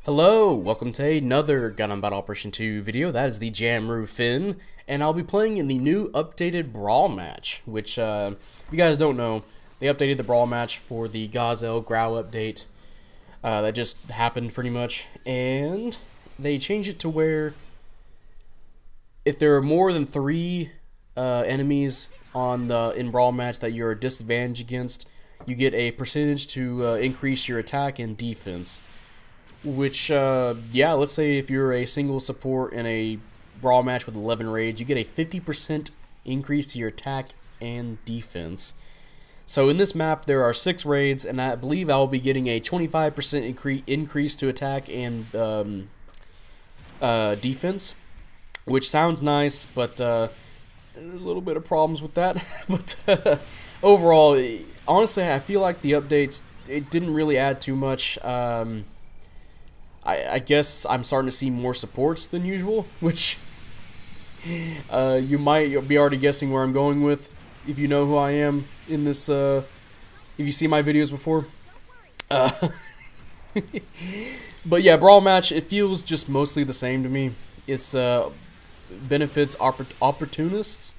Hello, welcome to another Gundam Battle Operation 2 video. That is the Jamru Finn, and I'll be playing in the new updated Brawl Match, which, if you guys don't know, they updated the Brawl Match for the Gazelle Growl update that just happened pretty much, and they changed it to where if there are more than 3 enemies in Brawl Match that you're disadvantaged against, you get a percentage to increase your attack and defense. Which, yeah, let's say if you're a single support in a Brawl Match with 11 raids, you get a 50% increase to your attack and defense. So in this map, there are 6 raids, and I believe I'll be getting a 25% increase to attack and defense, which sounds nice, but there's a little bit of problems with that. But overall, honestly, I feel like the updates, it didn't really add too much. I guess I'm starting to see more supports than usual, which you might be already guessing where I'm going with if you know who I am in this, if you see my videos before. But yeah, Brawl Match, it feels just mostly the same to me. It's benefits opportunists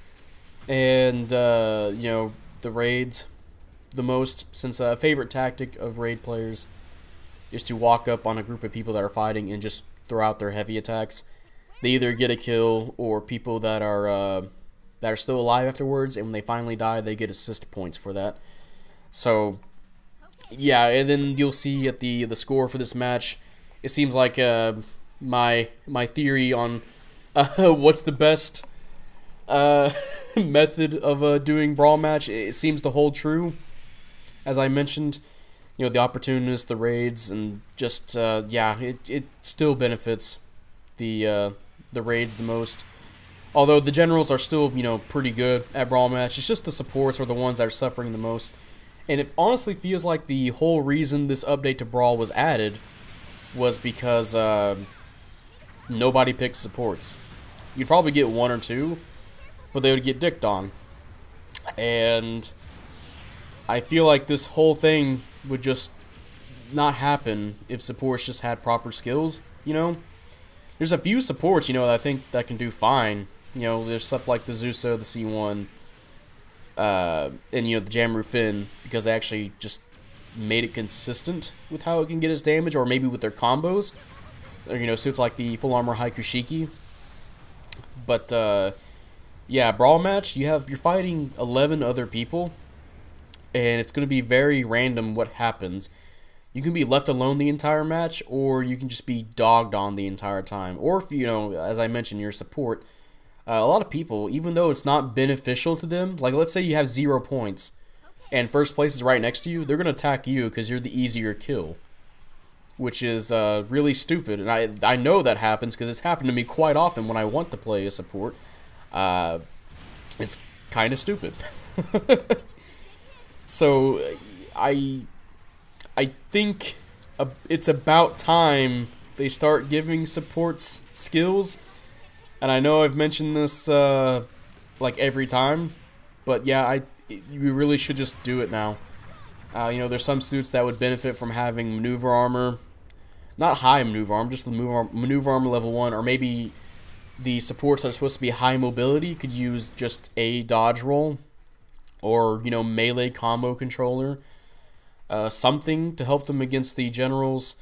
and, you know, the raids the most, since a favorite tactic of raid players is to walk up on a group of people that are fighting and just throw out their heavy attacks. They either get a kill, or people that are still alive afterwards, and when they finally die, they get assist points for that. So, yeah, and then you'll see at the score for this match, it seems like my theory on what's the best method of doing Brawl Match, it seems to hold true, as I mentioned. You know, the opportunists, the raids, and just, yeah, it still benefits the raids the most. Although the generals are still, you know, pretty good at Brawl Match. It's just the supports are the ones that are suffering the most. And it honestly feels like the whole reason this update to Brawl was added was because nobody picked supports. You'd probably get 1 or 2, but they would get dicked on. And I feel like this whole thing would just not happen if supports just had proper skills, you know? There's a few supports, you know, that I think that can do fine. You know, there's stuff like the Zuso, the C1, and, you know, the Jamru Finn, because they actually just made it consistent with how it can get its damage, or maybe with their combos. Or, you know, suits like the Full Armor Haikushiki. But, yeah, Brawl Match, you're fighting 11 other people, and it's going to be very random what happens. You can be left alone the entire match, or you can just be dogged on the entire time. Or if, you know, as I mentioned, your support, a lot of people, even though it's not beneficial to them, like let's say you have 0 points, and first place is right next to you, they're going to attack you because you're the easier kill. Which is really stupid, and I know that happens because it's happened to me quite often when I want to play a support. It's kind of stupid. So, I think it's about time they start giving supports skills. And I know I've mentioned this like every time, but yeah, you really should just do it now. You know, there's some suits that would benefit from having maneuver armor, not high maneuver armor, just the maneuver armor level 1, or maybe the supports that are supposed to be high mobility could use just a dodge roll. Or, you know, melee combo controller, something to help them against the generals,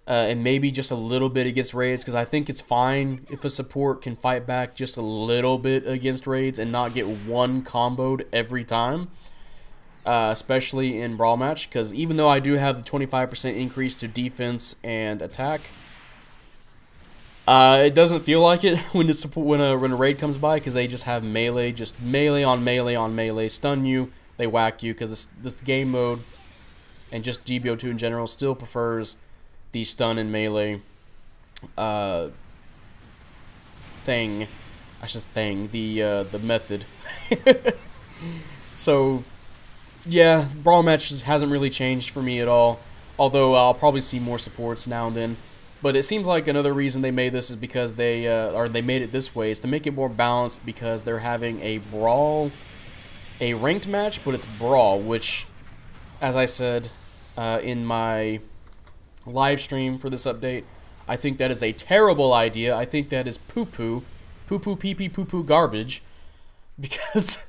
and maybe just a little bit against raids, because I think it's fine if a support can fight back just a little bit against raids and not get 1 comboed every time, especially in Brawl Match, because even though I do have the 25% increase to defense and attack, it doesn't feel like it when a raid comes by, because they just have melee, just melee on melee on melee, stun you, they whack you, because this game mode and just GBO2 in general still prefers the stun and melee the method. So yeah, Brawl Match hasn't really changed for me at all, although I'll probably see more supports now and then. But it seems like another reason they made this is because they made it this way is to make it more balanced, because they're having a ranked match, but it's Brawl, which, as I said in my live stream for this update, I think that is a terrible idea. I think that is poo-poo. Poo-poo, pee-pee, poo-poo garbage. Because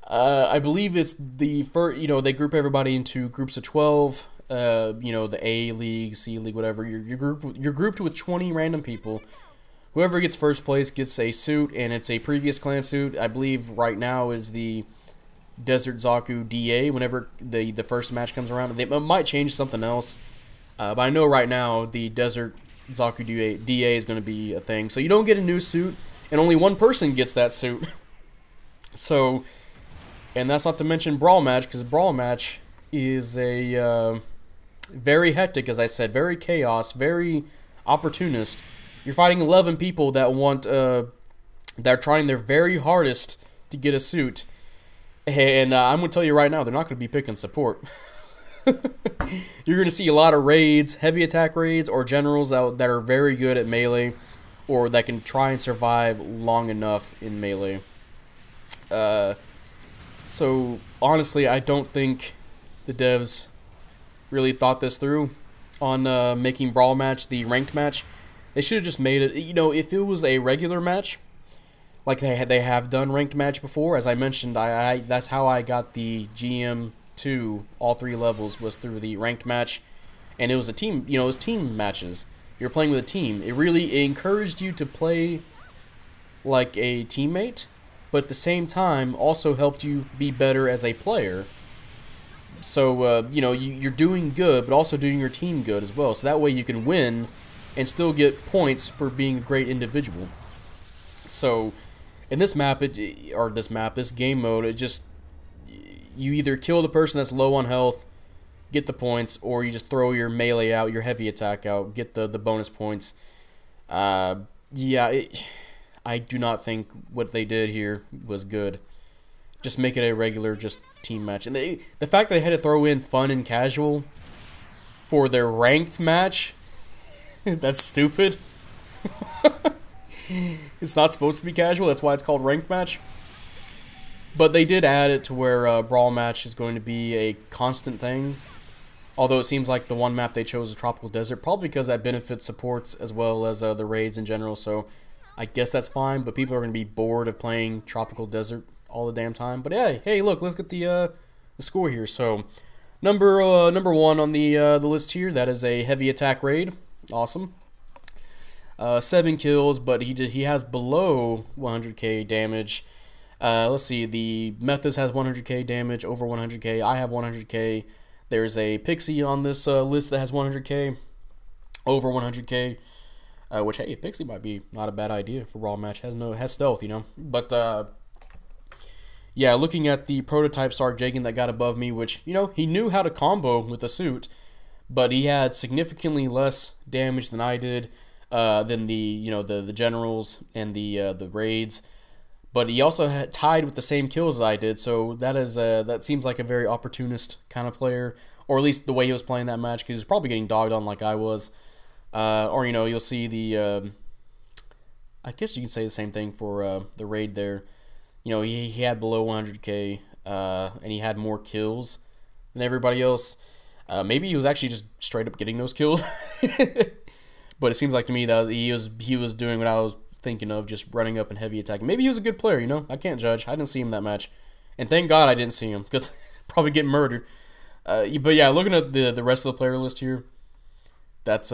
I believe it's the first, they group everybody into groups of 12. The A League, C League, whatever. You're grouped with 20 random people. Whoever gets first place gets a suit, and it's a previous clan suit. I believe right now is the Desert Zaku DA. Whenever the first match comes around, they might change something else. But I know right now the Desert Zaku DA is going to be a thing. So you don't get a new suit, and only one person gets that suit. So, and that's not to mention Brawl Match, because Brawl Match is a very hectic, as I said, very chaos, very opportunist. You're fighting 11 people that want, that are trying their very hardest to get a suit. And I'm going to tell you right now, they're not going to be picking support. You're going to see a lot of raids, heavy attack raids, or generals that are very good at melee, or that can try and survive long enough in melee. So, honestly, I don't think the devs really thought this through on making Brawl Match the ranked match. They should have just made it, if it was a regular match, like they have done ranked match before. As I mentioned, that's how I got the GM2, all 3 levels, was through the ranked match, and it was a team, it was team matches. You're playing with a team. It encouraged you to play like a teammate, but at the same time also helped you be better as a player. So, you're doing good, but also doing your team good as well. So that way you can win and still get points for being a great individual. So, in this map, this game mode, you either kill the person that's low on health, get the points, or you just throw your melee out, your heavy attack out, get the bonus points. I do not think what they did here was good. Just make it a regular, team match. And the fact that they had to throw in fun and casual for their ranked match, that's stupid. It's not supposed to be casual, that's why it's called ranked match. But they did add it to where Brawl Match is going to be a constant thing. Although it seems like the one map they chose is Tropical Desert, probably because that benefits supports as well as the raids in general, so I guess that's fine, but people are going to be bored of playing Tropical Desert all the damn time. But hey, look, let's get the score here. So, number 1 on the list here, that is a heavy attack raid. Awesome. 7 kills, but he has below 100k damage. Let's see, the Methods has 100k damage, over 100k. I have 100k. There's a Pixie on this list that has 100k, over 100k. Which, hey, Pixie might be not a bad idea for Brawl Match. Has stealth, But yeah, looking at the prototype Sark Jagan that got above me, which he knew how to combo with the suit, but he had significantly less damage than I did, than the generals and the raids. But he also had tied with the same kills as I did, so that seems like a very opportunist kind of player, or at least the way he was playing that match, because he was probably getting dogged on like I was. Or you'll see the I guess you can say the same thing for the raid there. He had below 100k, and he had more kills than everybody else. Maybe he was actually just straight up getting those kills. But it seems like to me that he was doing what I was thinking of, just running up and heavy attacking. Maybe he was a good player, I can't judge. I didn't see him that match, and thank God I didn't see him, because probably getting murdered. But yeah, looking at the rest of the player list here, that's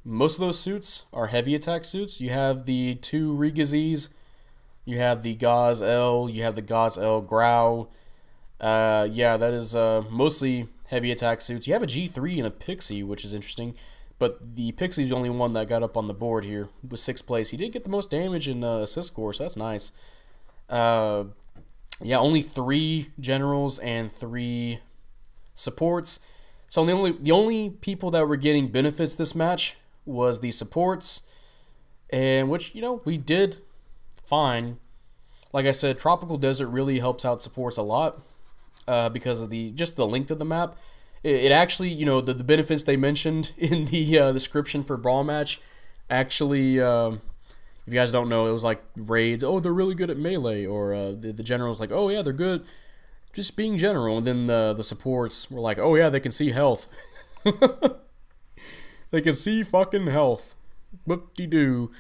most of those suits are heavy attack suits. You have the 2 Rigazis, you have the Gauze L, you have the Gauze L Grau. Yeah, that is mostly heavy attack suits. You have a G3 and a Pixie, which is interesting. But the Pixie's the only one that got up on the board here with 6th place. He did get the most damage in assist score, so that's nice. Yeah, only 3 generals and 3 supports. So the only people that were getting benefits this match was the supports, and which we did fine. Like I said, Tropical Desert really helps out supports a lot because of the length of the map. It actually, the benefits they mentioned in the description for Brawl Match, actually, if you guys don't know, it was like raids, oh, they're really good at melee, or the general's like, oh yeah, they're good just being general, and then the supports were like, oh yeah, they can see health. They can see fucking health. Whoop-de-doo.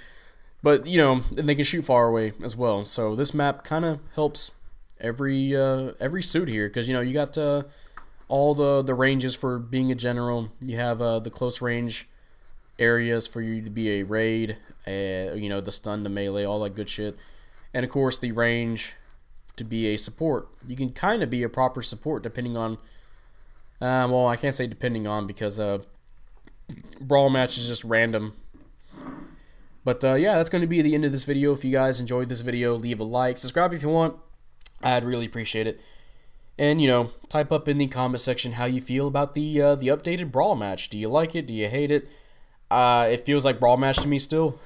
But, you know, and they can shoot far away as well. So this map kind of helps every suit here. Because, you know, you got all the ranges for being a general. You have the close range areas for you to be a raid. You know, the stun, the melee, all that good shit. And, of course, the range to be a support. You can kind of be a proper support depending on... well, I can't say depending on because Brawl Match is just random. But yeah, that's going to be the end of this video. If you guys enjoyed this video, leave a like, subscribe if you want. I'd really appreciate it. And, you know, type up in the comment section how you feel about the updated Brawl Match. Do you like it? Do you hate it? It feels like Brawl Match to me still.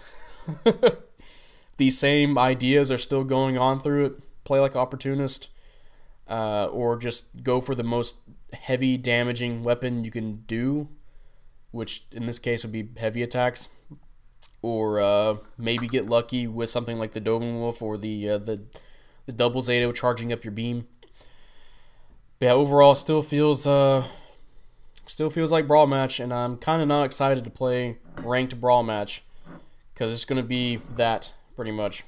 The same ideas are still going on through it. Play like opportunist. Or just go for the most heavy damaging weapon you can do, which in this case would be heavy attacks, or maybe get lucky with something like the Dovin Wolf or the double Zato charging up your beam. But yeah, overall still feels like Brawl Match, and I'm kind of not excited to play ranked Brawl Match because it's going to be that pretty much.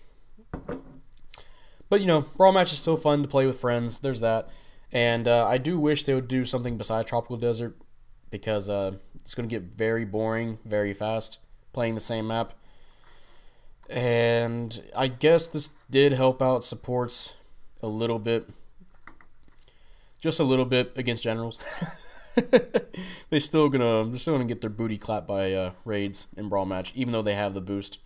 But, you know, Brawl Match is still fun to play with friends. There's that. And I do wish they would do something besides Tropical Desert because it's going to get very boring very fast playing the same map. And I guess this did help out supports a little bit. Just a little bit against generals. They're still gonna get their booty clapped by raids in Brawl Match, even though they have the boost.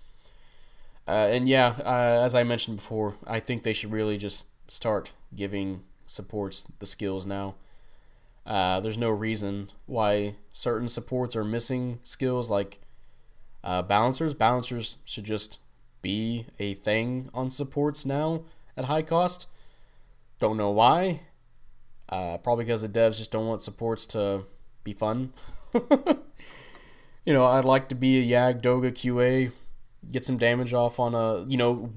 And yeah, as I mentioned before, I think they should really just start giving supports the skills now. There's no reason why certain supports are missing skills like balancers. Balancers should just be a thing on supports now at high cost. Don't know why. Probably because the devs just don't want supports to be fun. You know, I'd like to be a Yag Doga QA. Get some damage off on a, you know,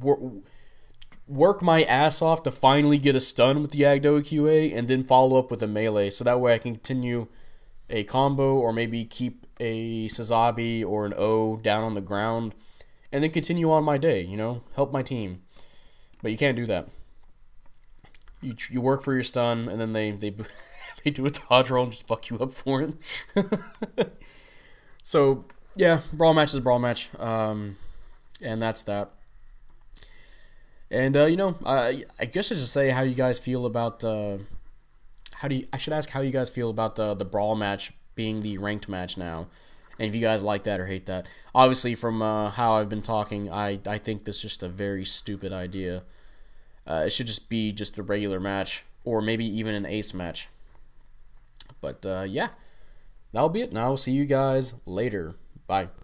work my ass off to finally get a stun with the Yagdo QA and then follow up with a melee. So that way I can continue a combo or maybe keep a Sazabi or an O down on the ground and then continue on my day, you know, help my team. But you can't do that. You work for your stun and then they they do a dodge roll and just fuck you up for it. So, yeah, Brawl Match is Brawl Match. And that's that. And you know, I guess I should say how you guys feel about I should ask how you guys feel about the Brawl Match being the ranked match now, and if you guys like that or hate that. Obviously, from how I've been talking, I think this is just a very stupid idea. It should just be just a regular match, or maybe even an ace match. But yeah, that'll be it. Now I'll see you guys later. Bye.